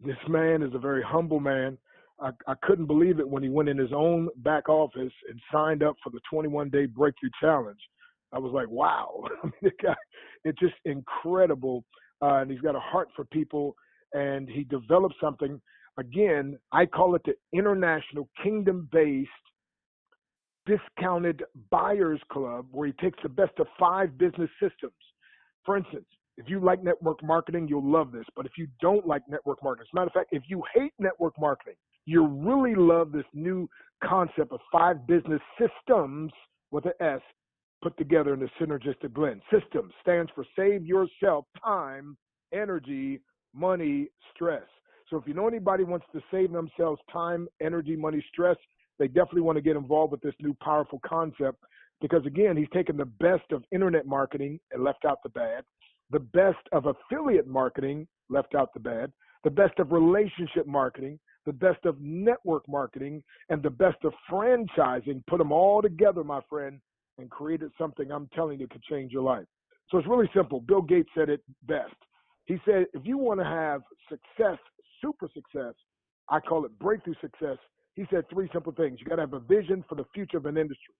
This man is a very humble man. I couldn't believe it when he went in his own back office and signed up for the 21-day breakthrough challenge. I was like, wow. I mean, the guy, it's just incredible. And he's got a heart for people. And he developed something. Again, I call it the International Kingdom-based Discounted Buyers Club, where he takes the best of 5 business systems. For instance, if you like network marketing, you'll love this. But if you don't like network marketing, as a matter of fact, if you hate network marketing, you'll really love this new concept of 5 business systems with an S put together in a synergistic blend. Systems stands for save yourself time, energy, money, stress. So if you know anybody wants to save themselves time, energy, money, stress, they definitely want to get involved with this new powerful concept because, again, he's taken the best of internet marketing and left out the bad, the best of affiliate marketing, left out the bad, the best of relationship marketing, the best of network marketing, and the best of franchising, put them all together, my friend, and created something I'm telling you could change your life. So it's really simple. Bill Gates said it best. He said, if you want to have success, super success, I call it breakthrough success, he said 3 simple things. You got to have a vision for the future of an industry.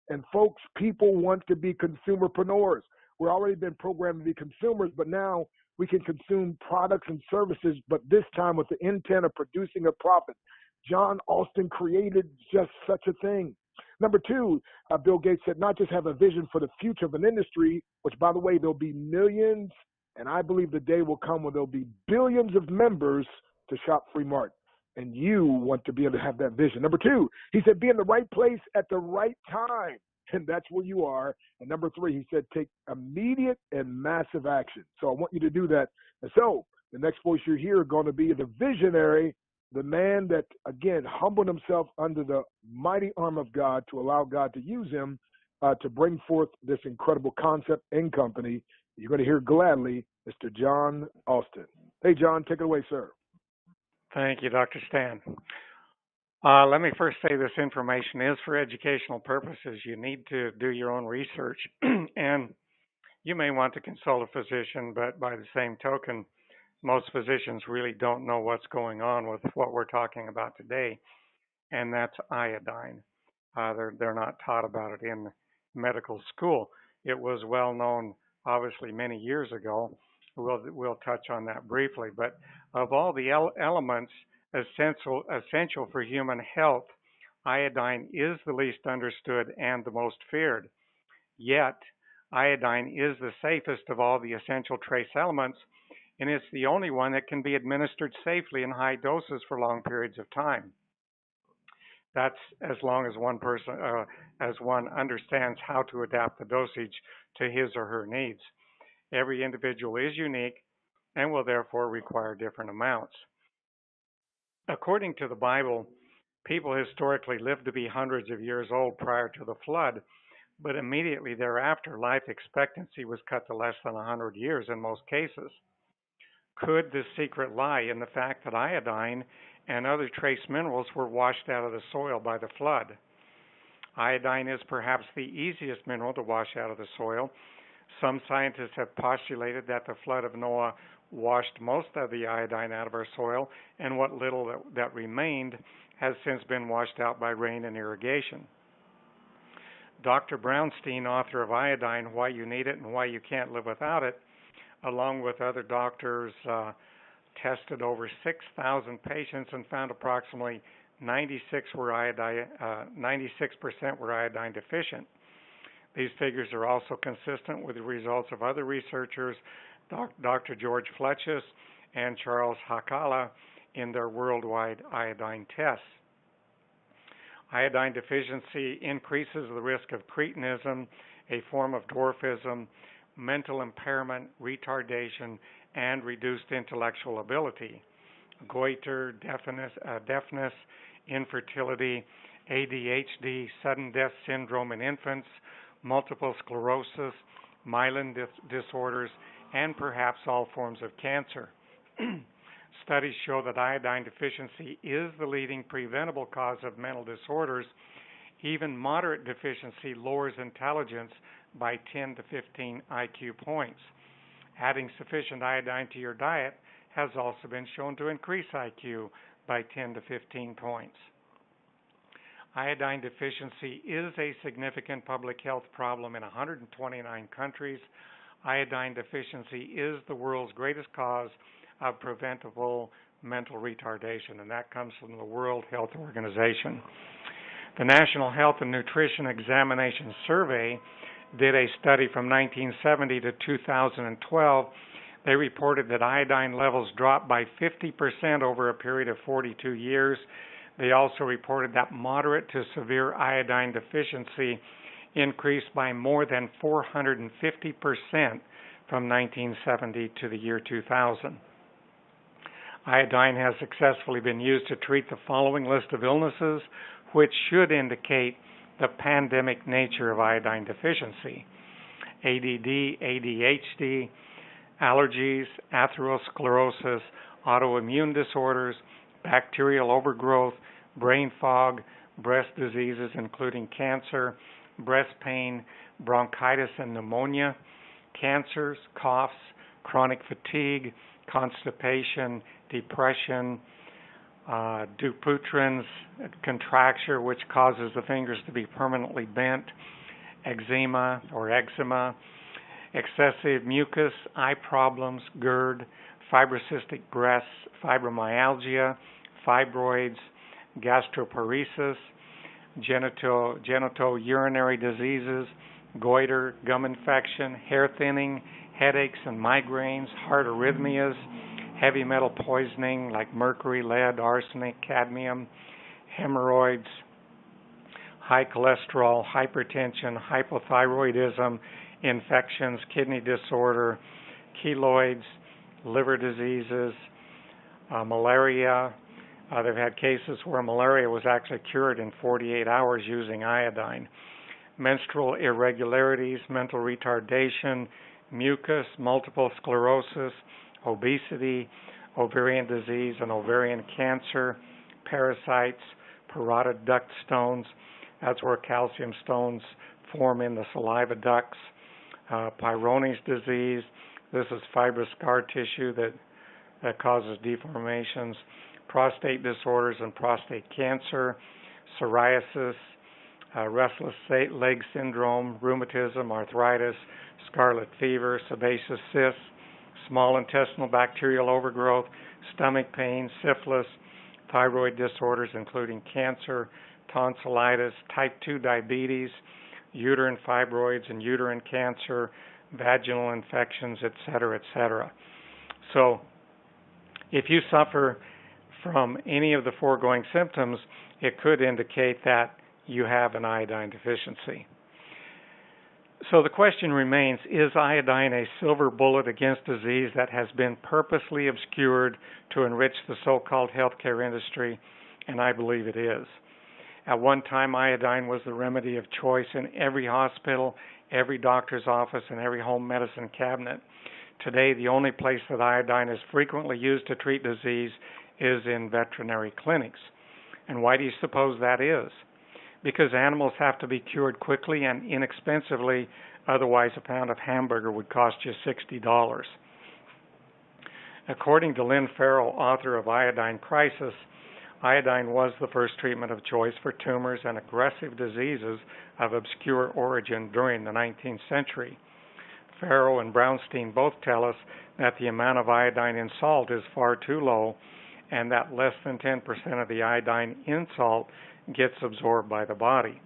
And folks, people want to be consumerpreneurs. We've already been programmed to be consumers, but now we can consume products and services, but this time with the intent of producing a profit. John Austin created just such a thing. Number 2, Bill Gates said, not just have a vision for the future of an industry, which, by the way, there'll be millions, and I believe the day will come when there'll be billions of members to Shop Free Mart. And you want to be able to have that vision. Number 2, he said, be in the right place at the right time. And that's where you are. And number 3, he said, take immediate and massive action. So I want you to do that. And so the next voice you hear are going to be the visionary, the man that, again, humbled himself under the mighty arm of God to allow God to use him to bring forth this incredible concept and company. You're going to hear gladly Mr. John Austin. Hey, John, take it away, sir. Thank you, Dr. Stan. Let me first say this information is for educational purposes. You need to do your own research, and you may want to consult a physician, but by the same token, most physicians really don't know what's going on with what we're talking about today, and that's iodine. They're not taught about it in medical school. It was well known, obviously, many years ago. We'll touch on that briefly, but of all the elements essential for human health, iodine is the least understood and the most feared. Yet, iodine is the safest of all the essential trace elements, and it's the only one that can be administered safely in high doses for long periods of time. That's as long as one understands how to adapt the dosage to his or her needs. Every individual is unique and will therefore require different amounts. According to the Bible, people historically lived to be hundreds of years old prior to the flood, but immediately thereafter, life expectancy was cut to less than 100 years in most cases. Could the secret lie in the fact that iodine and other trace minerals were washed out of the soil by the flood? Iodine is perhaps the easiest mineral to wash out of the soil. Some scientists have postulated that the flood of Noah washed most of the iodine out of our soil, and what little that remained has since been washed out by rain and irrigation. Dr. Brownstein, author of Iodine, Why You Need It and Why You Can't Live Without It, along with other doctors, tested over 6,000 patients and found approximately 96% were iodine deficient. These figures are also consistent with the results of other researchers, Dr. George Fletchis and Charles Hakala, in their worldwide iodine tests. Iodine deficiency increases the risk of cretinism, a form of dwarfism, mental impairment, retardation, and reduced intellectual ability, goiter, deafness, infertility, ADHD, sudden death syndrome in infants, multiple sclerosis, myelin disorders, and perhaps all forms of cancer. Studies show that iodine deficiency is the leading preventable cause of mental disorders. Even moderate deficiency lowers intelligence by 10 to 15 IQ points. Adding sufficient iodine to your diet has also been shown to increase IQ by 10 to 15 points. Iodine deficiency is a significant public health problem in 129 countries. Iodine deficiency is the world's greatest cause of preventable mental retardation, and that comes from the World Health Organization. The National Health and Nutrition Examination Survey did a study from 1970 to 2012. They reported that iodine levels dropped by 50% over a period of 42 years. They also reported that moderate to severe iodine deficiency increased by more than 450% from 1970 to the year 2000. Iodine has successfully been used to treat the following list of illnesses, which should indicate the pandemic nature of iodine deficiency: ADD, ADHD, allergies, atherosclerosis, autoimmune disorders, bacterial overgrowth, brain fog, breast diseases including cancer, breast pain, bronchitis and pneumonia, cancers, coughs, chronic fatigue, constipation, depression, Dupuytren's contracture, which causes the fingers to be permanently bent, eczema, excessive mucus, eye problems, GERD, fibrocystic breasts, fibromyalgia, fibroids, gastroparesis, genitourinary diseases, goiter, gum infection, hair thinning, headaches and migraines, heart arrhythmias, heavy metal poisoning like mercury, lead, arsenic, cadmium, hemorrhoids, high cholesterol, hypertension, hypothyroidism, infections, kidney disorder, keloids, liver diseases, malaria. They've had cases where malaria was actually cured in 48 hours using iodine. Menstrual irregularities, mental retardation, mucus, multiple sclerosis, obesity, ovarian disease and ovarian cancer, parasites, parotid duct stones. That's where calcium stones form in the saliva ducts. Peyronie's disease. This is fibrous scar tissue that causes deformations. Prostate disorders and prostate cancer, psoriasis, restless leg syndrome, rheumatism, arthritis, scarlet fever, sebaceous cysts, small intestinal bacterial overgrowth, stomach pain, syphilis, thyroid disorders including cancer, tonsillitis, type 2 diabetes, uterine fibroids and uterine cancer, vaginal infections, etc., etc. So, if you suffer from any of the foregoing symptoms, it could indicate that you have an iodine deficiency. So the question remains, is iodine a silver bullet against disease that has been purposely obscured to enrich the so-called healthcare industry? And I believe it is. At one time, iodine was the remedy of choice in every hospital, every doctor's office, and every home medicine cabinet. Today, the only place that iodine is frequently used to treat disease is in veterinary clinics. And why do you suppose that is? Because animals have to be cured quickly and inexpensively, otherwise a pound of hamburger would cost you $60. According to Lynn Farrell, author of Iodine Crisis, iodine was the first treatment of choice for tumors and aggressive diseases of obscure origin during the 19th century. Farrell and Brownstein both tell us that the amount of iodine in salt is far too low and that less than 10% of the iodine in salt gets absorbed by the body.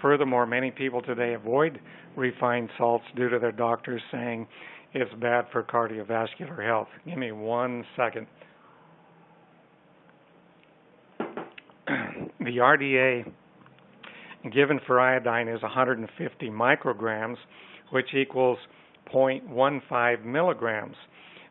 Furthermore, many people today avoid refined salts due to their doctors saying it's bad for cardiovascular health. Give me 1 second. The RDA given for iodine is 150 micrograms, which equals 0.15 milligrams.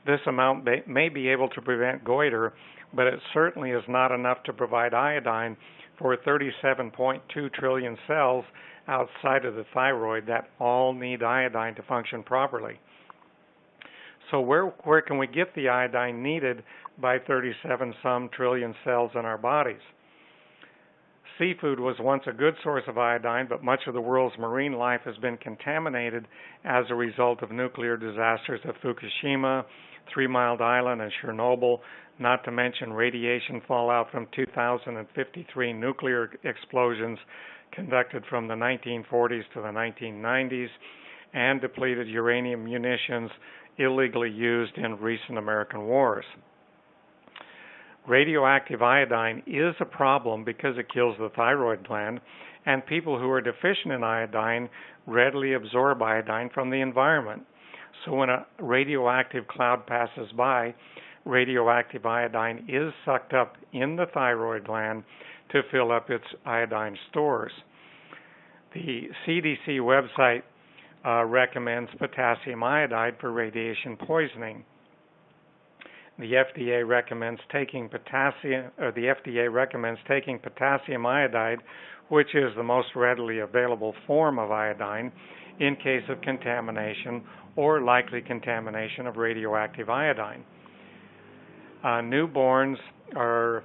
This amount may be able to prevent goiter, but it certainly is not enough to provide iodine for 37.2 trillion cells outside of the thyroid that all need iodine to function properly. So where can we get the iodine needed by 37 some trillion cells in our bodies? Seafood was once a good source of iodine, but much of the world's marine life has been contaminated as a result of nuclear disasters at Fukushima, 3 Mile Island, and Chernobyl, not to mention radiation fallout from 2,053 nuclear explosions conducted from the 1940s to the 1990s, and depleted uranium munitions illegally used in recent American wars. Radioactive iodine is a problem because it kills the thyroid gland, and people who are deficient in iodine readily absorb iodine from the environment. So when a radioactive cloud passes by, radioactive iodine is sucked up in the thyroid gland to fill up its iodine stores. The CDC website recommends potassium iodide for radiation poisoning. The FDA recommends taking potassium iodide, which is the most readily available form of iodine, in case of contamination or likely contamination of radioactive iodine. Newborns are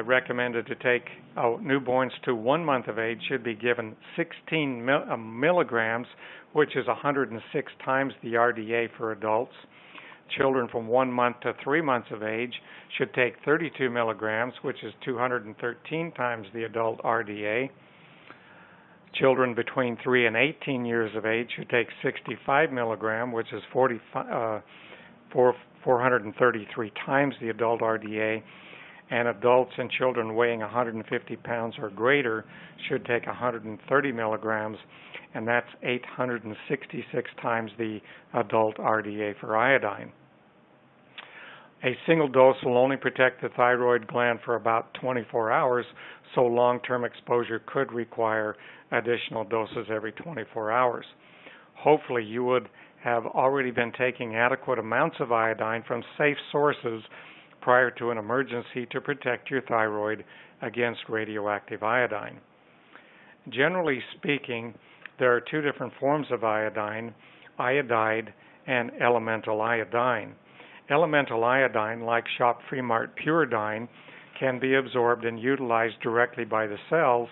recommended to take, newborns to 1 month of age should be given 16 milligrams, which is 106 times the RDA for adults. Children from 1 month to 3 months of age should take 32 milligrams, which is 213 times the adult RDA. Children between 3 and 18 years of age should take 65 milligram, which is 433 times the adult RDA. And adults and children weighing 150 pounds or greater should take 130 milligrams, and that's 866 times the adult RDA for iodine. A single dose will only protect the thyroid gland for about 24 hours, so long-term exposure could require additional doses every 24 hours. Hopefully you would have already been taking adequate amounts of iodine from safe sources prior to an emergency to protect your thyroid against radioactive iodine. Generally speaking, there are two different forms of iodine, iodide and elemental iodine. Elemental iodine, like Shop Free Mart Puridine, can be absorbed and utilized directly by the cells.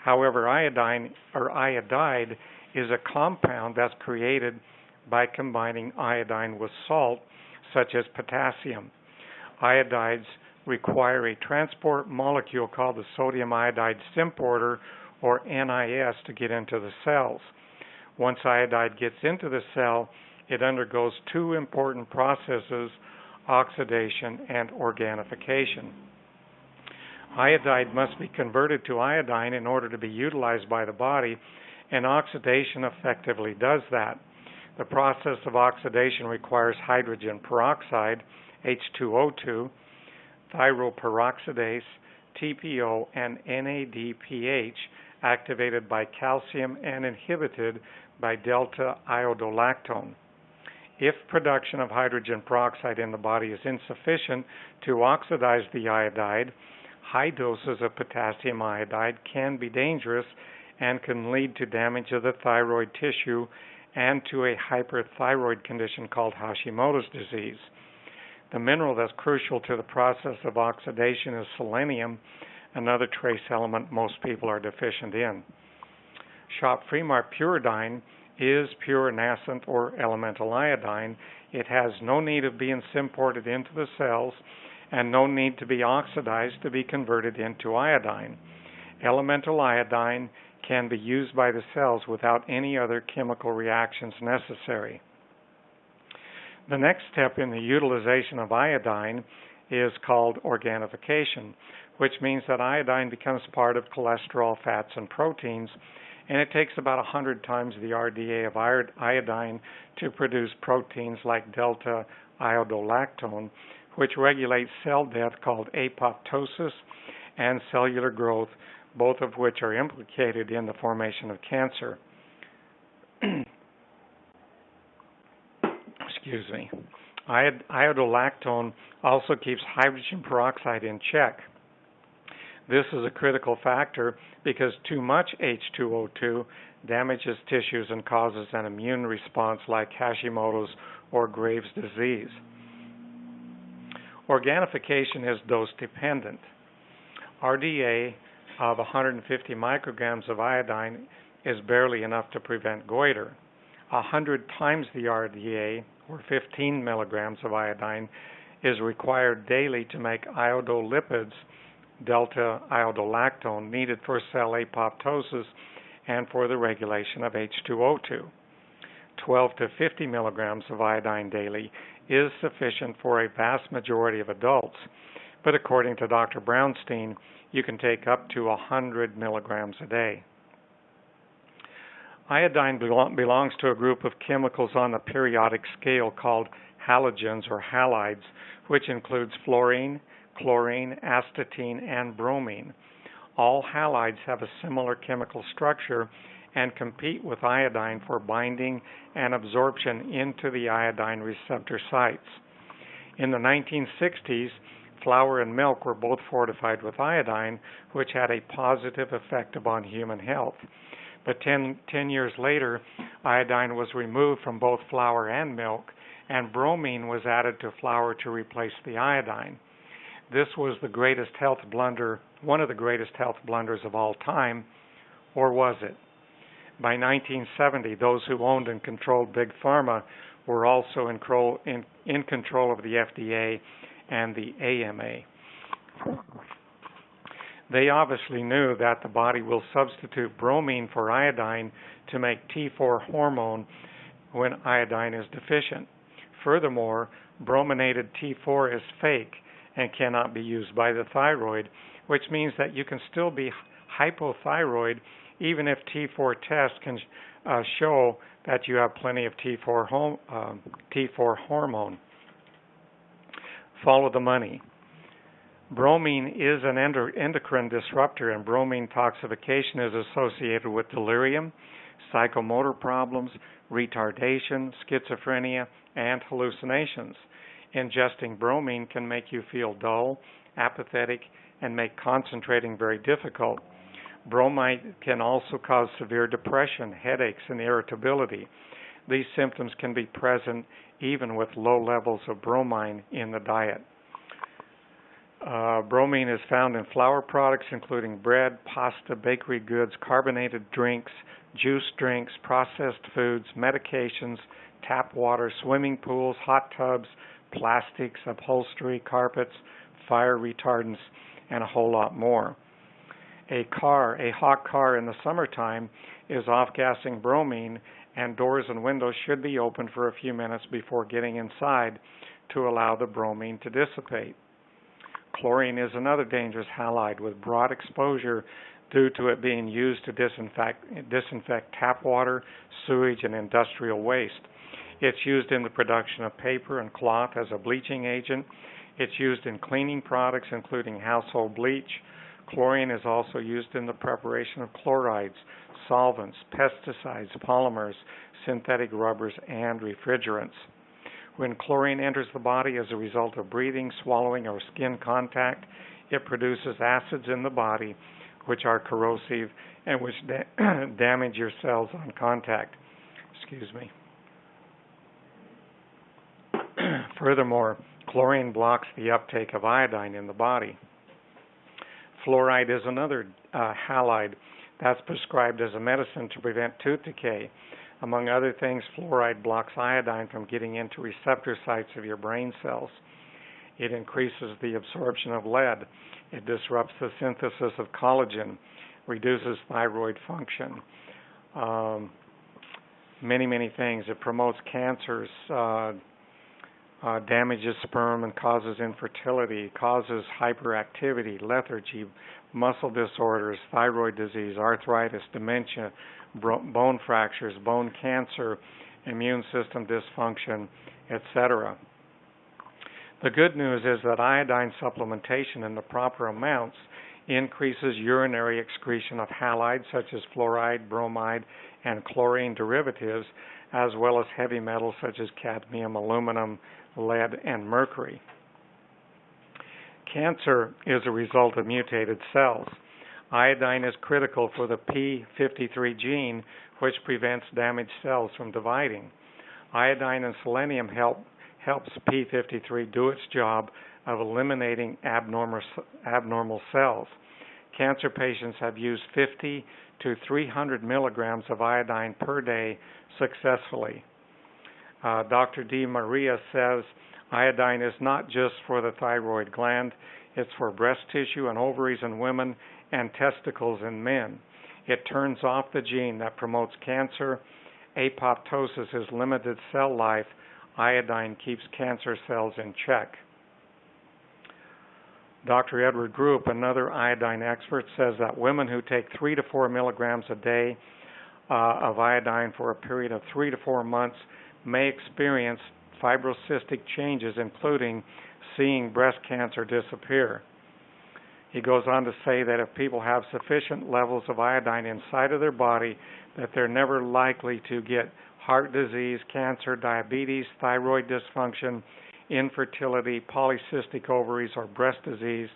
However, iodine or iodide is a compound that's created by combining iodine with salt, such as potassium. Iodides require a transport molecule called the sodium iodide symporter, or NIS, to get into the cells. Once iodide gets into the cell, it undergoes two important processes, oxidation and organification. Iodide must be converted to iodine in order to be utilized by the body, and oxidation effectively does that. The process of oxidation requires hydrogen peroxide, H2O2, thyroperoxidase, TPO, and NADPH, activated by calcium and inhibited by delta iodolactone. If production of hydrogen peroxide in the body is insufficient to oxidize the iodide, high doses of potassium iodide can be dangerous and can lead to damage of the thyroid tissue and to a hyperthyroid condition called Hashimoto's disease. The mineral that's crucial to the process of oxidation is selenium, another trace element most people are deficient in. Shop Free Mart Puridine is pure nascent or elemental iodine. It has no need of being symported into the cells and no need to be oxidized to be converted into iodine. Elemental iodine can be used by the cells without any other chemical reactions necessary. The next step in the utilization of iodine is called organification, which means that iodine becomes part of cholesterol, fats, and proteins, and it takes about 100 times the RDA of iodine to produce proteins like delta iodolactone, which regulates cell death called apoptosis and cellular growth, both of which are implicated in the formation of cancer. Excuse me. Iodolactone also keeps hydrogen peroxide in check. This is a critical factor because too much H2O2 damages tissues and causes an immune response like Hashimoto's or Graves' disease. Organification is dose dependent. RDA of 150 micrograms of iodine is barely enough to prevent goiter. 100 times the RDA, or 15 milligrams of iodine, is required daily to make iodolipids, delta iodolactone, needed for cell apoptosis and for the regulation of H2O2. 12 to 50 milligrams of iodine daily is sufficient for a vast majority of adults, but according to Dr. Brownstein, you can take up to 100 milligrams a day. Iodine belongs to a group of chemicals on the periodic scale called halogens or halides, which includes fluorine, chlorine, astatine, and bromine. All halides have a similar chemical structure and compete with iodine for binding and absorption into the iodine receptor sites. In the 1960s, flour and milk were both fortified with iodine, which had a positive effect upon human health. But 10 years later, iodine was removed from both flour and milk, and bromine was added to flour to replace the iodine. This was the greatest health blunder, one of the greatest health blunders of all time, or was it? By 1970, those who owned and controlled Big Pharma were also in control of the FDA and the AMA. They obviously knew that the body will substitute bromine for iodine to make T4 hormone when iodine is deficient. Furthermore, brominated T4 is fake and cannot be used by the thyroid, which means that you can still be hypothyroid even if T4 tests can show that you have plenty of T4 hormone. Follow the money. Bromine is an endocrine disruptor, and bromine toxification is associated with delirium, psychomotor problems, retardation, schizophrenia, and hallucinations. Ingesting bromine can make you feel dull, apathetic, and make concentrating very difficult. Bromide can also cause severe depression, headaches, and irritability. These symptoms can be present even with low levels of bromine in the diet. Bromine is found in flour products including bread, pasta, bakery goods, carbonated drinks, juice drinks, processed foods, medications, tap water, swimming pools, hot tubs, plastics, upholstery, carpets, fire retardants, and a whole lot more. A hot car in the summertime is off-gassing bromine, and doors and windows should be open for a few minutes before getting inside to allow the bromine to dissipate. Chlorine is another dangerous halide with broad exposure due to it being used to disinfect tap water, sewage, and industrial waste. It's used in the production of paper and cloth as a bleaching agent. It's used in cleaning products, including household bleach. Chlorine is also used in the preparation of chlorides, solvents, pesticides, polymers, synthetic rubbers, and refrigerants. When chlorine enters the body as a result of breathing, swallowing, or skin contact, it produces acids in the body which are corrosive and which damage your cells on contact. Excuse me. Furthermore, chlorine blocks the uptake of iodine in the body. Fluoride is another halide that's prescribed as a medicine to prevent tooth decay. Among other things, fluoride blocks iodine from getting into receptor sites of your brain cells. It increases the absorption of lead. It disrupts the synthesis of collagen, reduces thyroid function. Many things. It promotes cancers, damages sperm and causes infertility, causes hyperactivity, lethargy, muscle disorders, thyroid disease, arthritis, dementia, bone fractures, bone cancer, immune system dysfunction, etc. The good news is that iodine supplementation in the proper amounts increases urinary excretion of halides such as fluoride, bromide, and chlorine derivatives, as well as heavy metals such as cadmium, aluminum, lead, and mercury. Cancer is a result of mutated cells. Iodine is critical for the p53 gene, which prevents damaged cells from dividing. Iodine and selenium helps p53 do its job of eliminating abnormal cells. cancer patients have used 50 to 300 milligrams of iodine per day successfully. Dr. D. Maria says iodine is not just for the thyroid gland, it's for breast tissue and ovaries in women and testicles in men. It turns off the gene that promotes cancer. Apoptosis is limited cell life. Iodine keeps cancer cells in check. Dr. Edward Group, another iodine expert, says that women who take 3 to 4 milligrams a day of iodine for a period of 3 to 4 months may experience fibrocystic changes, including seeing breast cancer disappear. He goes on to say that if people have sufficient levels of iodine inside of their body, that they're never likely to get heart disease, cancer, diabetes, thyroid dysfunction, infertility, polycystic ovaries, or breast disease,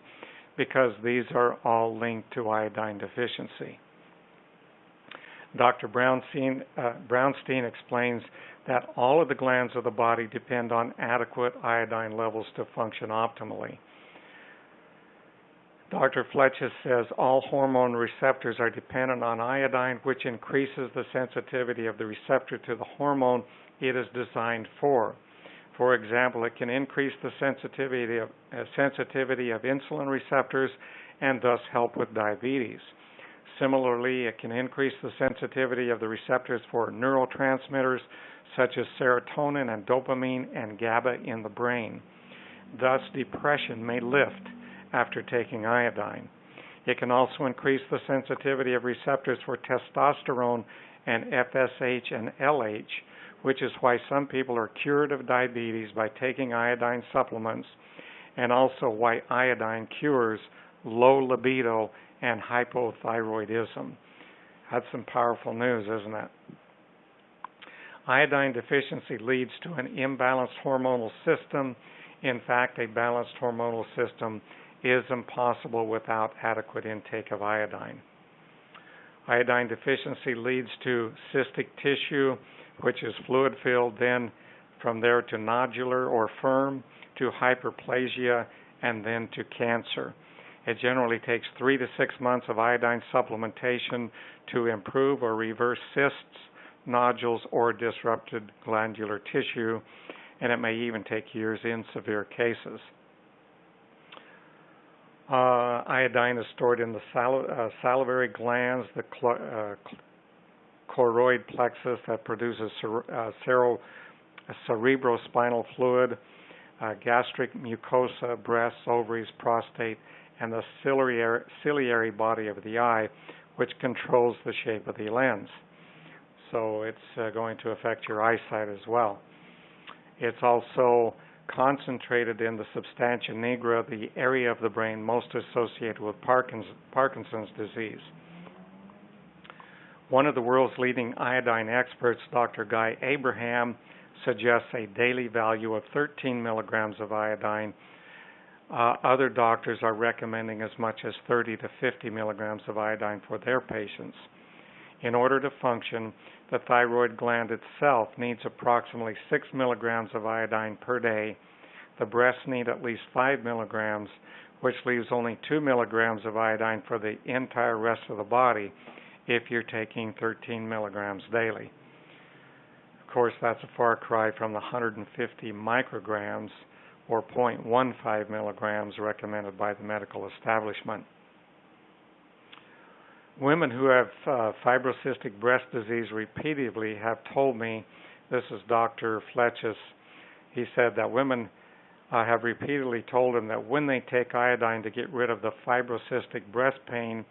because these are all linked to iodine deficiency. Dr. Brownstein explains that all of the glands of the body depend on adequate iodine levels to function optimally. Dr. Fletcher says all hormone receptors are dependent on iodine, which increases the sensitivity of the receptor to the hormone it is designed for. For example, it can increase the sensitivity of insulin receptors and thus help with diabetes. Similarly, it can increase the sensitivity of the receptors for neurotransmitters such as serotonin and dopamine and GABA in the brain. Thus, depression may lift after taking iodine. It can also increase the sensitivity of receptors for testosterone and FSH and LH, which is why some people are cured of diabetes by taking iodine supplements, and also why iodine cures low libido and hypothyroidism. That's some powerful news, isn't it? Iodine deficiency leads to an imbalanced hormonal system. In fact, a balanced hormonal system is impossible without adequate intake of iodine. Iodine deficiency leads to cystic tissue, which is fluid-filled, then from there to nodular or firm, to hyperplasia, and then to cancer. It generally takes 3 to 6 months of iodine supplementation to improve or reverse cysts, nodules, or disrupted glandular tissue, and it may even take years in severe cases. Iodine is stored in the salivary glands, the choroid plexus that produces cerebrospinal fluid, gastric mucosa, breasts, ovaries, prostate, and the ciliary body of the eye, which controls the shape of the lens. So it's going to affect your eyesight as well. It's also concentrated in the substantia nigra, the area of the brain most associated with Parkinson's disease. One of the world's leading iodine experts, Dr. Guy Abraham, suggests a daily value of 13 milligrams of iodine. Other doctors are recommending as much as 30 to 50 milligrams of iodine for their patients. In order to function, the thyroid gland itself needs approximately 6 milligrams of iodine per day. The breasts need at least 5 milligrams, which leaves only 2 milligrams of iodine for the entire rest of the body if you're taking 13 milligrams daily. Of course, that's a far cry from the 150 micrograms or 0.15 milligrams recommended by the medical establishment. Women who have fibrocystic breast disease repeatedly have told me, this is Dr. Fletcher, he said that women have repeatedly told him that when they take iodine to get rid of the fibrocystic breast pain,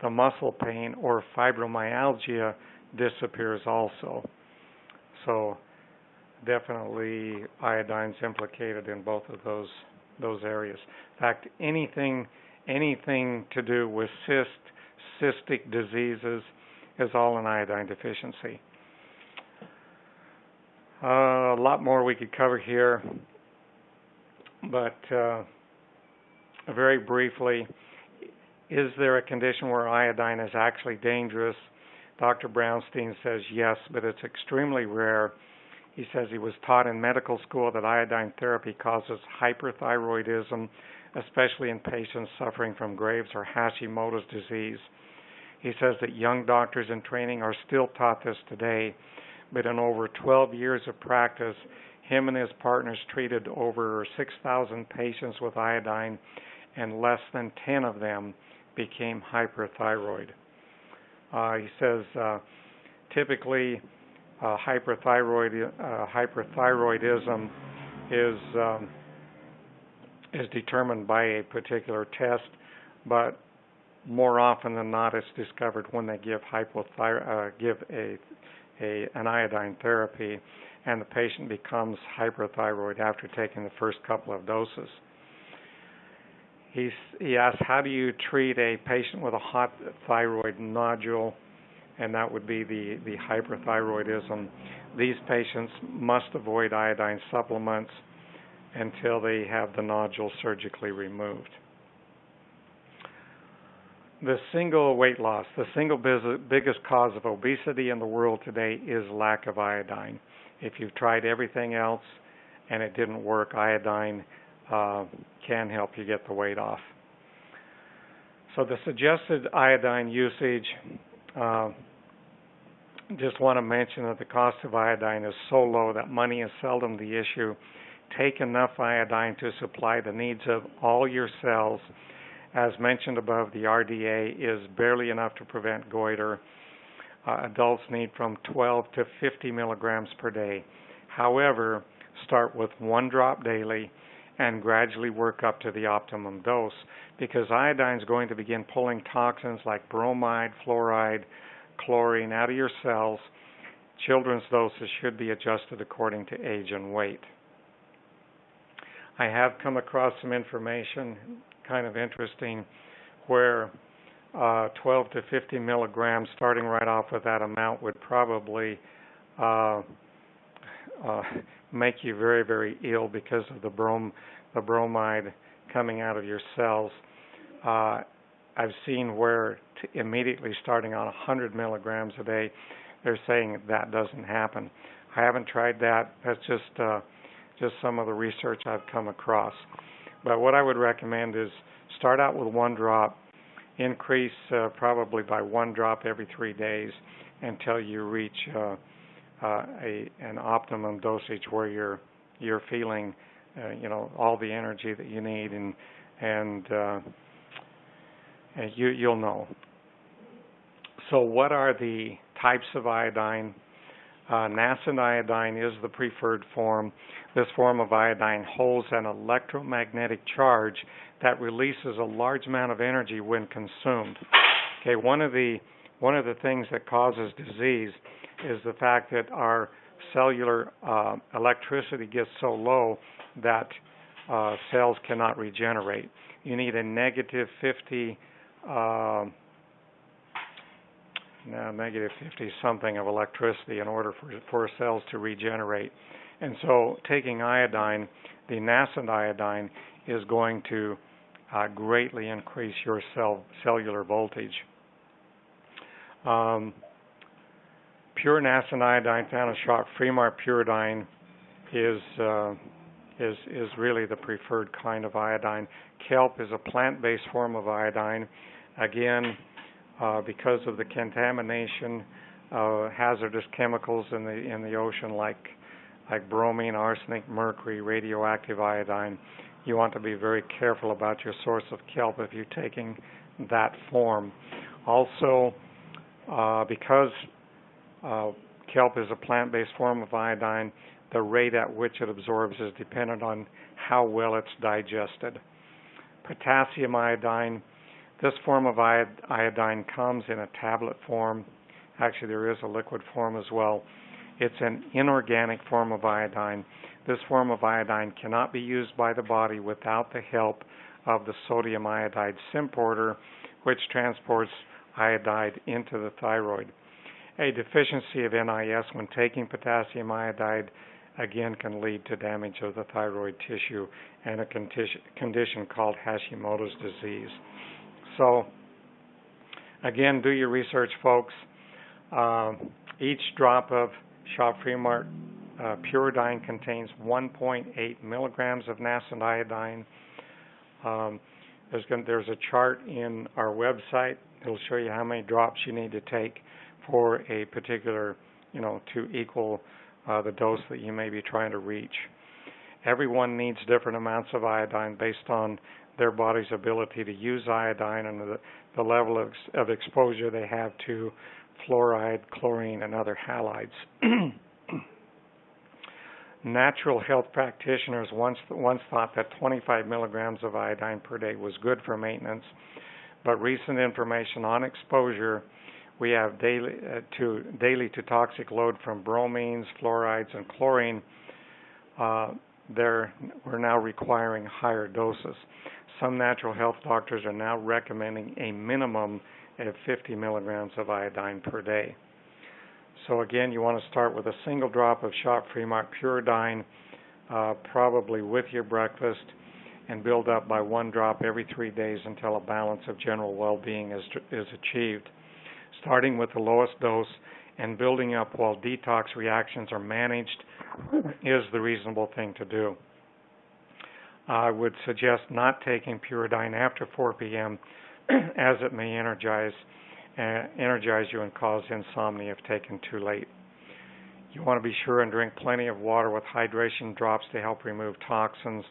the muscle pain or fibromyalgia disappears also. So definitely iodine's implicated in both of those areas. In fact, anything to do with cystic diseases is all an iodine deficiency. A lot more we could cover here, but very briefly, is there a condition where iodine is actually dangerous? Dr. Brownstein says yes, but it's extremely rare. He says he was taught in medical school that iodine therapy causes hyperthyroidism, especially in patients suffering from Graves' or Hashimoto's disease. He says that young doctors in training are still taught this today, but in over 12 years of practice, him and his partners treated over 6,000 patients with iodine, and less than 10 of them became hyperthyroid. He says typically hyperthyroidism is determined by a particular test, but more often than not, it's discovered when they give an iodine therapy, and the patient becomes hyperthyroid after taking the first couple of doses. He asks, how do you treat a patient with a hot thyroid nodule, and that would be the hyperthyroidism? These patients must avoid iodine supplements until they have the nodule surgically removed. The single biggest cause of obesity in the world today is lack of iodine. If you've tried everything else and it didn't work, iodine can help you get the weight off. So the suggested iodine usage, just want to mention that the cost of iodine is so low that money is seldom the issue. Take enough iodine to supply the needs of all your cells. As mentioned above, the RDA is barely enough to prevent goiter. Adults need from 12 to 50 milligrams per day. However, start with 1 drop daily and gradually work up to the optimum dose, because iodine is going to begin pulling toxins like bromide, fluoride, chlorine out of your cells. Children's doses should be adjusted according to age and weight. I have come across some information, kind of interesting, where 12 to 50 milligrams, starting right off with that amount, would probably make you very, very ill because of the bromide coming out of your cells. I've seen where immediately starting on 100 milligrams a day, they're saying that doesn't happen. I haven't tried that. That's just some of the research I've come across. But what I would recommend is start out with 1 drop, increase probably by 1 drop every 3 days until you reach an optimum dosage where you're feeling all the energy that you need, and you'll know. So what are the types of iodine? Nascent iodine is the preferred form. This form of iodine holds an electromagnetic charge that releases a large amount of energy when consumed. Okay, one of the things that causes disease is the fact that our cellular electricity gets so low that cells cannot regenerate. You need a negative 50 something of electricity in order for cells to regenerate. And so taking iodine, the nascent iodine, is going to greatly increase your cellular voltage. Pure nascent iodine found in shop Fremar Puridine is really the preferred kind of iodine. Kelp is a plant-based form of iodine. Again, because of the contamination, hazardous chemicals in the ocean like bromine, arsenic, mercury, radioactive iodine, you want to be very careful about your source of kelp if you're taking that form. Also, because kelp is a plant-based form of iodine, the rate at which it absorbs is dependent on how well it's digested. Potassium iodine, this form of iodine comes in a tablet form. Actually, there is a liquid form as well. It's an inorganic form of iodine. This form of iodine cannot be used by the body without the help of the sodium iodide symporter, which transports iodide into the thyroid. A deficiency of NIS when taking potassium iodide again can lead to damage of the thyroid tissue and a condition called Hashimoto's disease. So, again, do your research, folks. Each drop of shop Fremar Puridine contains 1.8 milligrams of nascent iodine. There's a chart in our website. It'll show you how many drops you need to take for a particular, to equal the dose that you may be trying to reach. Everyone needs different amounts of iodine based on their body's ability to use iodine and the level of exposure they have to fluoride, chlorine, and other halides. Natural health practitioners once thought that 25 milligrams of iodine per day was good for maintenance, but recent information on exposure, we have daily to toxic load from bromines, fluorides, and chlorine. We're now requiring higher doses. Some natural health doctors are now recommending a minimum of 50 milligrams of iodine per day. So again, you want to start with a single drop of Shop Fremont Puridyne, probably with your breakfast, and build up by one drop every 3 days until a balance of general well-being is achieved. Starting with the lowest dose and building up while detox reactions are managed is the reasonable thing to do. I would suggest not taking Puridyne after 4 p.m. as it may energize you and cause insomnia if taken too late. You want to be sure and drink plenty of water with hydration drops to help remove toxins.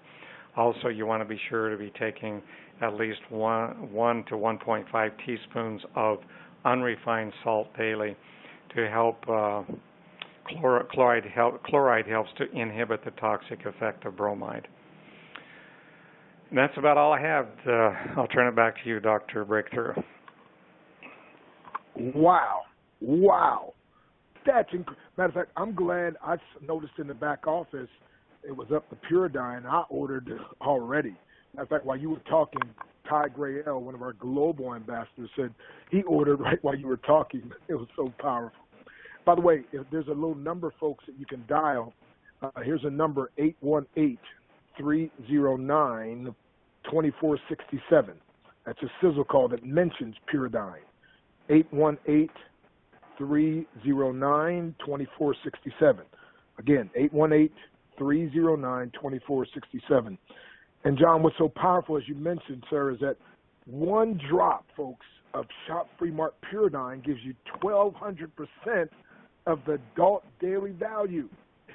Also, you want to be sure to be taking at least 1 to 1.5 teaspoons of unrefined salt daily to help. Chloride helps to inhibit the toxic effect of bromide. And that's about all I have. I'll turn it back to you, Dr. Breakthrough. Wow. That's matter of fact, I'm glad I noticed in the back office it was up to Puridyne. I ordered it already. Matter of fact, while you were talking, Ty Grael, one of our global ambassadors, said he ordered right while you were talking. It was so powerful. By the way, if there's a little number, folks, that you can dial. Here's a number, 818-309-2467. That's a sizzle call that mentions Puridyne. 818-309-2467. Again, 818-309-2467. And John, what's so powerful, as you mentioned, sir, is that one drop, folks, of Shop Fremont Puridyne gives you 1,200% of the adult daily value.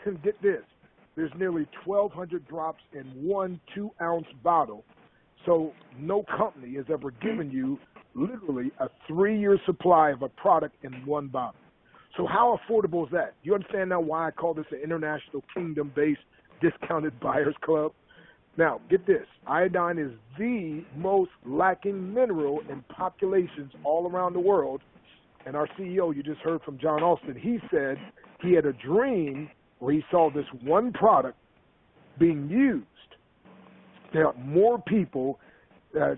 And get this, there's nearly 1,200 drops in 1 2-ounce bottle. So no company has ever given you literally a 3-year supply of a product in one bottle. So how affordable is that? You understand now why I call this an international kingdom-based discounted buyers club? Now, get this. Iodine is the most lacking mineral in populations all around the world. And our CEO, you just heard from John Alston, he said he had a dream where he saw this one product being used to help more people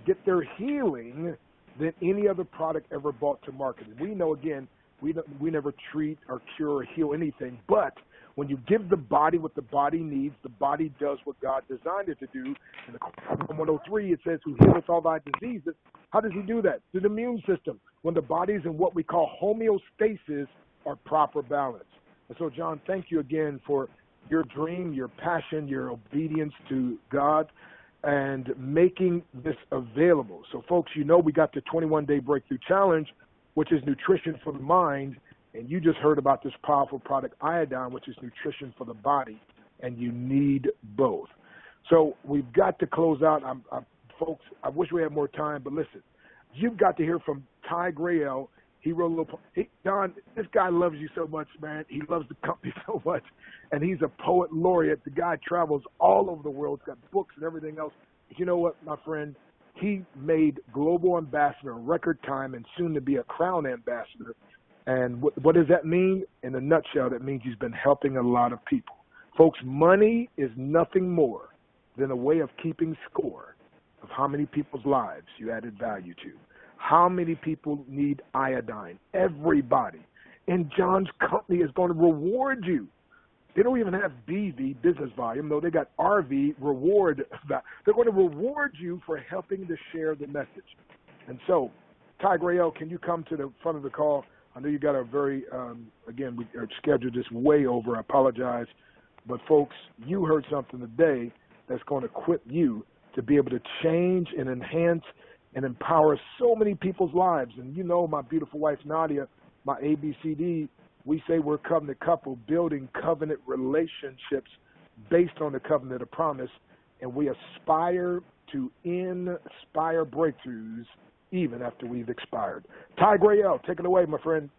get their healing than any other product ever brought to market. And we know, again, we never treat or cure or heal anything, but when you give the body what the body needs, the body does what God designed it to do. In Psalm 103, it says, who healeth all thy diseases. How does he do that? Through the immune system, when the body's in what we call homeostasis or proper balance. And so, John, thank you again for your dream, your passion, your obedience to God, and making this available. So, folks, you know we got the 21-day Breakthrough Challenge, which is nutrition for the mind, and you just heard about this powerful product, Iodine, which is nutrition for the body, and you need both. So we've got to close out. Folks, I wish we had more time, but listen, you've got to hear from Ty Grael. He wrote a little Don, this guy loves you so much, man. He loves the company so much, and he's a poet laureate. The guy travels all over the world. He's got books and everything else. You know what, my friend? He made global ambassador in record time and soon to be a crown ambassador. And what does that mean? In a nutshell, that means he's been helping a lot of people. Folks, money is nothing more than a way of keeping score of how many people's lives you added value to. How many people need iodine? Everybody. And John's company is going to reward you. They don't even have BV, business volume, though they got RV, reward. They're going to reward you for helping to share the message. And so, Ty Grael, can you come to the front of the call? I know you got a very, again, we scheduled this way over. I apologize. But, folks, you heard something today that's going to equip you to be able to change and enhance and empower so many people's lives. And you know, my beautiful wife, Nadia, my ABCD, we say we're a covenant couple, building covenant relationships based on the covenant of promise, and we aspire to inspire breakthroughs even after we've expired. Ty Grayell, take it away, my friend.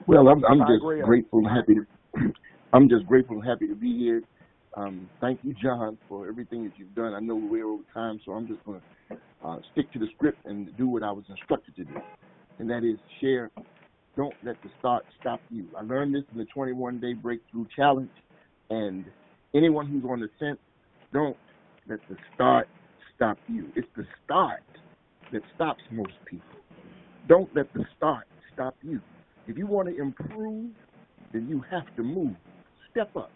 Well, I'm just grateful and happy to. I'm just grateful and happy to be here. Thank you, John, for everything that you've done. I know we're over time, so I'm just going to stick to the script and do what I was instructed to do, and that is share. Don't let the start stop you. I learned this in the 21-day breakthrough challenge, and anyone who's on the fence, don't let the start stop you. It's the start that stops most people. Don't let the start stop you. If you want to improve, then you have to move. Step up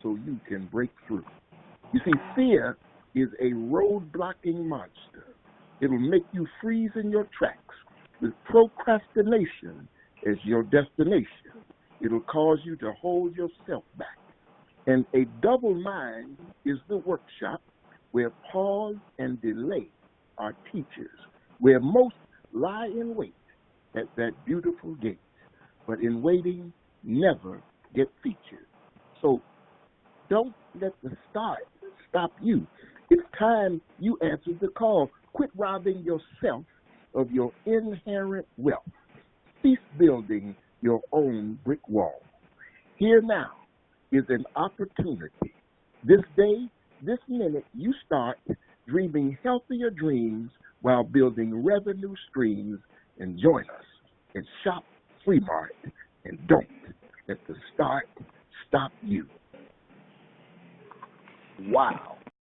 so you can break through. You see, fear is a road-blocking monster. It'll make you freeze in your tracks with procrastination as your destination. It'll cause you to hold yourself back. And a double mind is the workshop where pause and delay are teachers, where most lie in wait at that beautiful gate, but in waiting never get featured. So don't let the start stop you. It's time you answered the call. Quit robbing yourself of your inherent wealth. Cease building your own brick wall. Here now is an opportunity. This day, this minute, you start dreaming healthier dreams while building revenue streams. And join us and shop Free Mart. And don't let the start stop you. Wow.